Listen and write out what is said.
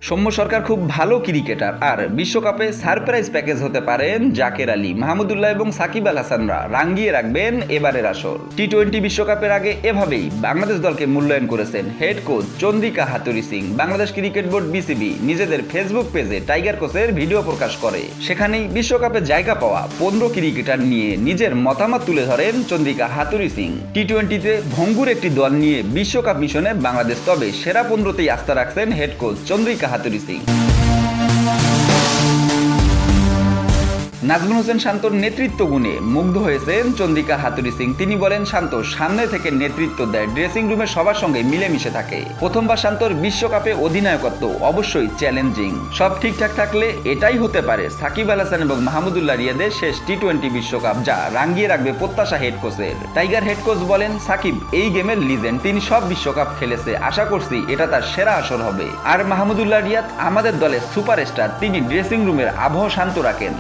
সৌম্য সরকার খুব ভালো ক্রিকেটার আর বিশ্বকাপে সারপ্রাইজ প্যাকেজ হতে পারেন জাকের আলী, মাহমুদুল্লাহ এবং সাকিব আল হাসানরা রাঙ্গিয়ে রাখবেন এবারের আসর। টি-20 বিশ্বকাপের আগে এভাবেই বাংলাদেশ দলকে মূল্যায়ন করেছেন হেড কোচ চন্দ্রিকা হাতুড়ি Singh. Bangladesh cricket board BCB নিজেদের ফেসবুক পেজে টাইগার কোচের ভিডিও প্রকাশ করে। সেখানেই বিশ্বকাপে জায়গা পাওয়া 15 ক্রিকেটার নিয়ে নিজের মতামত তুলে ধরেন চন্দ্রিকা হাতুড়ি সিং। টি-20তে ভঙ্গুর একটি দল নিয়ে বিশ্বকাপ মিশনে বাংলাদেশ তবে সেরা 15তেই আস্থা রাখছেন হেড কোচ চন্দ্রিকা হাতুড়ি সিং। নাজমুল হোসেন শান্তর নেতৃত্ব গুণে মুগ্ধ হয়েছেন চন্দ্রিকা হাতুড়ি সিং। তিনি বলেন, শান্ত সামনে থেকে নেতৃত্ব দেয়, ড্রেসিং রুমে সবার সঙ্গে মিলেমিশে থাকে। প্রথমবার শান্তর বিশ্বকাপে অধিনায়কত্ব অবশ্যই চ্যালেঞ্জিং। সব ঠিকঠাক থাকলে এটাই হতে পারে সাকিব আল হাসান এবং মাহমুদুল্লাহ রিয়াদের শেষ টি-20 বিশ্বকাপ, যা রাঙ্গিয়ে রাখবে প্রত্যাশা হেড কোচের। টাইগার হেড কোচ বলেন, সাকিব এই গেমের লিজেন্ড, তিনি সব বিশ্বকাপ খেলেছে, আশা করছি এটা তার সেরা আসর হবে। আর মাহমুদুল্লাহ রিয়াদ আমাদের দলের সুপারস্টার, তিনি ড্রেসিং রুমের আবহ শান্ত রাখেন।